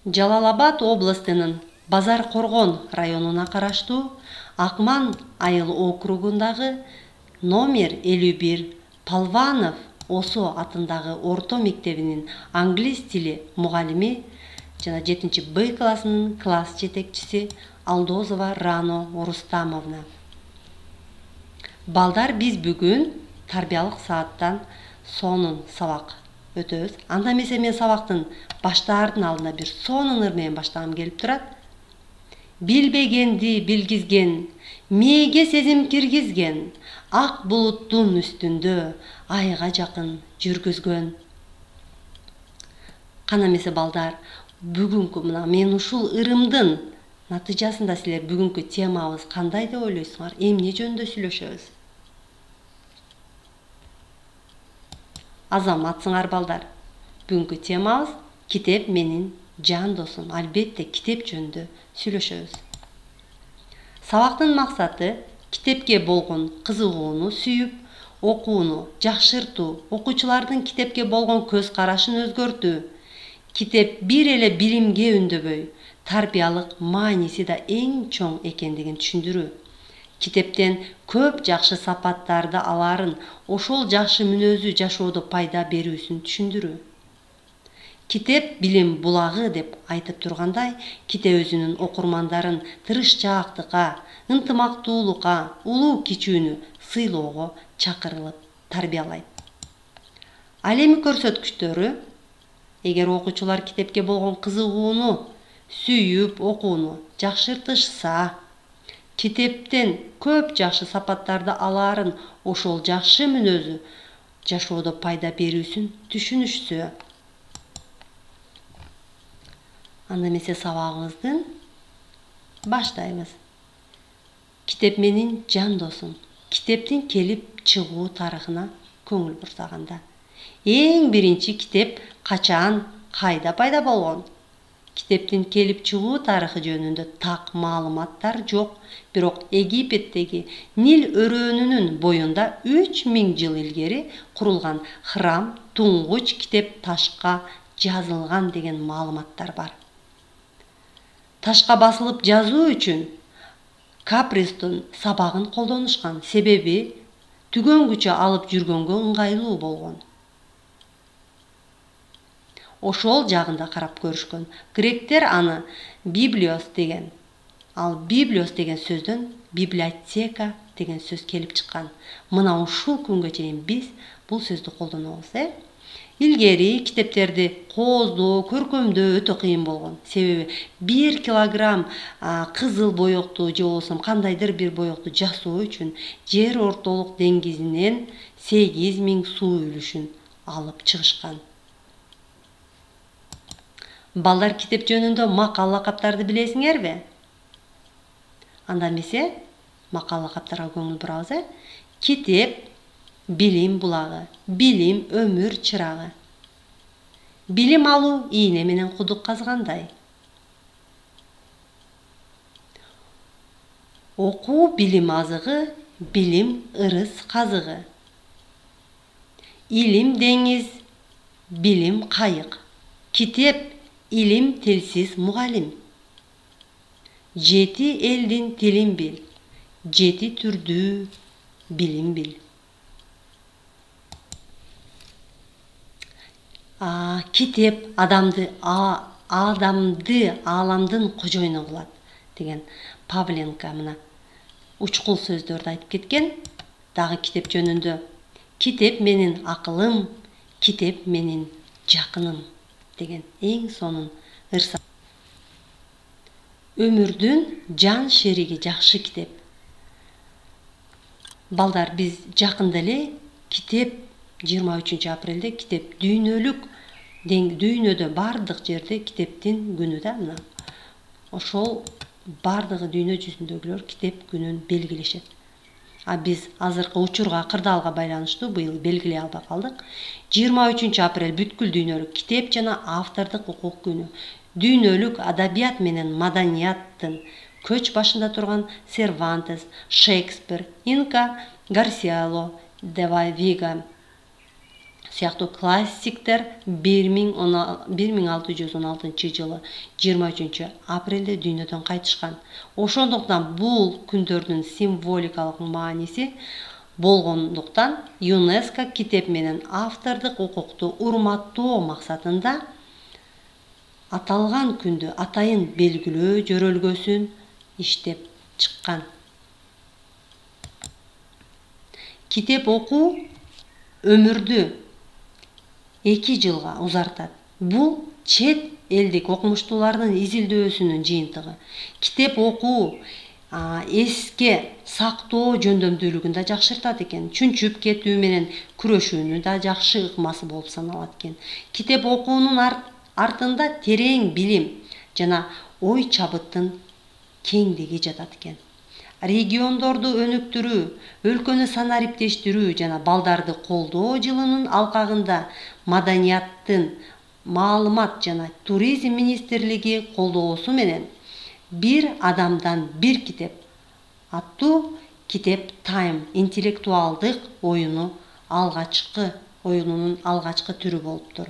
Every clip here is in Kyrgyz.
Жалал Абад областынын Базар Коргон районуна караштуу Акман айыл округундагы номер 51 Палванов Осо атындагы орто мектебинин англис тили мугалими жана 7-Б классынын класс жетекчиси Алдозова Рано Рустамовна. Балдар, биз бүгүн тарбиялык сааттан сонун сабак өтөбүз. Анда эмесе мен сабактын баштаардын алдында бир сонун ыр менен баштагым келип турат. Билбегенди билгизген, мээге сезим киргизген, ак булуттун үстүндө айга жакын жүргүзгөн. Кана эмесе балдар, бүгүнкү мына мен ушул ырымдын натыйжасында силер бүгүнкү темабыз кандай деп ойлойсуңар? Эмне жөнүндө сүйлөшөбүз? Азаматсыңар балдар. Бүгүнкү темабыз китеп менин жан досум. Албетте китеп жөнүндө сүйлөшөбүз. Сабактын максаты китепке болгон кызыгууну сүйүп, окууну жакшыртуу, окуучулардын китепке болгон көз карашын өзгөртүү. Китеп бир эле билимге үндөбөй, тарбиялык мааниси да эң чоң экендигин түшүндүрүү. Китептен көп жакшы сапаттарды аларын, ошол жакшы мүнөзү жашоодо пайда берүүсүн түшүндүрүү. Китеп билим булагы деп айтып тургандай, китеп өзүнүн окурмандарын тырышчаактыкка, ынтымактуулукка, улуу кичүүнү сыйлоого чакырылып тарбиялайт. Ал эми көрсөткүчтөрү, эгер окуучулар китепке болгон кызыгууну сүйүп окууну жакшыртышса, китептен көп жакшы сапаттарды аларын, ошол жакшы мүнөзү жашоодо пайда берүүсүн түшүнүшсө, анда эмесе сабагыбызды баштайбыз. Китеп менин жан досум. Китептин келип чыгуу тарыхына көңүл бурсаганда, эң биринчи китеп качан, кайда пайда болгон? Китептин келип чыгуу тарыхы жөнүндө так маалыматтар жок, бирок Египеттеги Нил өрөөнүнүн боюнда 3000 жыл илгери курулган храм туңгуч китеп ташка жазылган деген маалыматтар бар. Ташка басылып жазуу үчүн капристун сабагын колдонушкан, себеби түгөнгүчө алып жүргөнгө ыңгайлуу болгон. Ошол жагында карап көрүшкөн. Гректер аны библиос деген. Ал библиос деген сөздөн библиотека деген сөз келип чыккан. Мына ушул күнгө чейин биз бул сөздү колдонобуз, Илгери китептерди кооздоо, көркөмдөө өтө кыйын болгон. Себеби 1 килограмм кызыл боекту же болбосо кандайдыр бир боекту жасоо үчүн жер ортолук деңгизинен 8000 суу үлүшүн алып чыгышкан. Балдар, китеп жөнүндө макал лакаптарды билесиңерби? Анда эмесе макал лакаптарга көңүл бурабыз, Китеп билим булагы, билим өмүр чырагы. Билим алуу ийне менен кудук казгандай. Окуу билим азыгы, билим ырыс казыгы. Илим деңиз, билим кайык. Китеп илим тилсиз мугалим. 7 элдин тилин бил, 7 түрдүү билим бил. Китеп адамды ааламдын кожоюну кылат деген Павленко мына учкул сөздөрдү айтып кеткен. Дагы китеп жөнүндө китеп менин акылым, китеп менин жакыным деген эң сонун ырса. Өмүрдүн жан шериги жакшы китеп. Балдар, биз жакында эле китеп 23 апрелде китеп дүйнөдө бардык жерде китептин күнү да мына. Ошол бардыгы дүйнө жүзүндөгүлөр китеп күнүн белгилешет. Биз азыркы учурга, кырдаалга байланыштуу быйыл белгилей албай калдык. 23 апрель бүткүл дүйнөлүк китеп жана автордук укук күнү. Дүйнөлүк адабият менен маданияттын көч башында турган Сервантес, Шекспир, Инка Гарсиало де Вига, сыяктуу классиктер 1616 жылы 23 апрелде дүйнөдөн кайтышкан. Ошондуктан бул күндөрдүн символикалык мааниси болгондуктан ЮНЕСКО китеп менен автордук укукту урматтоо максатында аталган күндү атайын белгилөө жөрөлгөсүн иштеп чыккан. Китеп окуу өмүрдү 2 жылга узартат. Бул чет элдик окумуштуулардын изилдөөсүнүн жыйынтыгы. Китеп окуу эске сактоо жөндөмдүүлүгүн да жакшыртат экен. Чүнчүп кетүү менен күрөшүүнү да жакшы ыкмасы болуп саналат экен. Китеп окуунун артында терең билим жана ой чабыттын кеңдиги жатат экен. Региондорду өнүктүрүү, өлкөнү санариптештирүү жана балдарды колдоо жылынын алкагында маданияттын, маалымат жана туризм министрлиги колдоосу менен «Бир адамдан бир китеп» аттуу китеп тайм интеллектуалдык оюнунун алгачкы түрү болуптур.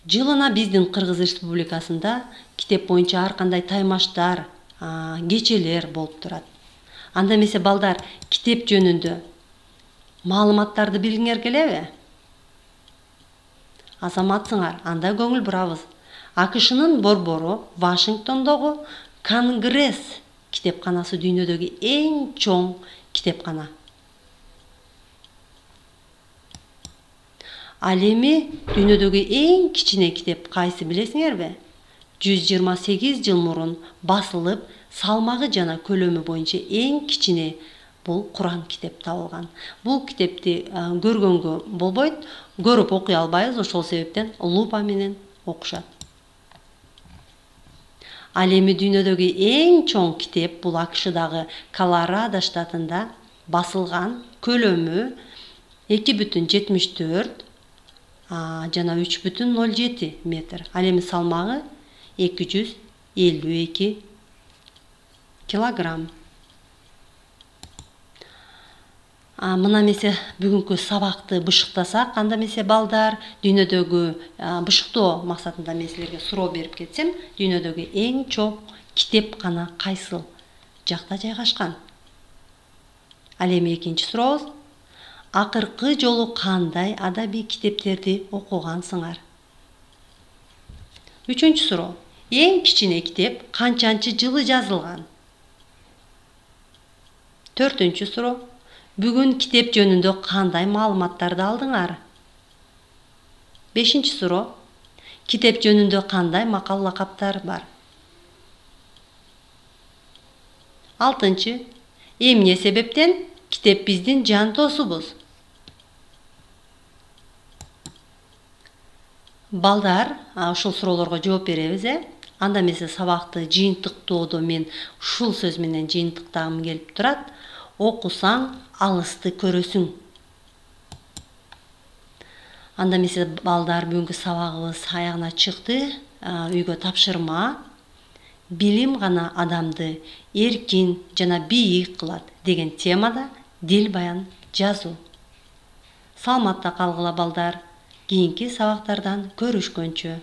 Жылына биздин Кыргыз Республикасында китеп боюнча ар кандай таймаштар, кечелер болуп турат. Анда эмесе балдар китеп жөнүндө маалыматтарды билгиңер келеби? Азаматсыңар, анда көңүл бурабыз. АКШнын борбору Вашингтондогу Конгресс китепканасы дүйнөдөгү эң чоң китепкана. Ал эми дүйнөдөгү эң кичине китеп кайсы билесиңерби? 128 жыл мурун басылып, салмагы жана көлөмү боюнча эң кичине бул Куран китеп табылган. Бул китепти көргөнгө болбойт, көрүп окуй албайбыз, ошол себептен лупа менен окушат. Ал эми дүйнөдөгү эң чоң китеп бул АКШдагы Колорадо штатында басылган, көлөмү 2,74 жана 3,07 метр. Ал эми салмагы 252 килограмм. Мына эмесе бүгүнкү сабакты бышыктасак, анда эмесе балдар дүйнөдөгү бышыктоо максатында мен силерге суроо берип кетсем, дүйнөдөгү эң чоң китепкана кайсыл жакта жайгашкан? Ал эми экинчи сурообуз. Акыркы жолу кандай адабий китептерди окугансыңар? Үчүнчү суроо. Эң кичине китеп канчанчы жылы жазылган? Төртүнчү суроо. Бүгүн китеп жөнүндө кандай маалыматтарды алдыңар? Бешинчи суроо. Китеп жөнүндө кандай макал лакаптар бар? Алтынчы. Эмне себептен китеп биздин жан досубуз? Балдар, ушул суроолорго жооп беребиз, Анда эмесе сабакты жыйынтыктоодо мен ушул сөз менен жыйынтыктагым келип турат. Окусаң, алысты көрөсүң. Анда эмесе балдар, бүгүнкү сабагыбыз аягына чыкты. Үйгө тапшырма. Билим гана адамды эркин жана бийик кылат деген темада дил баян жазуу. Саламатта калгыла балдар. Кийинки сабактардан көрүшкөнчө.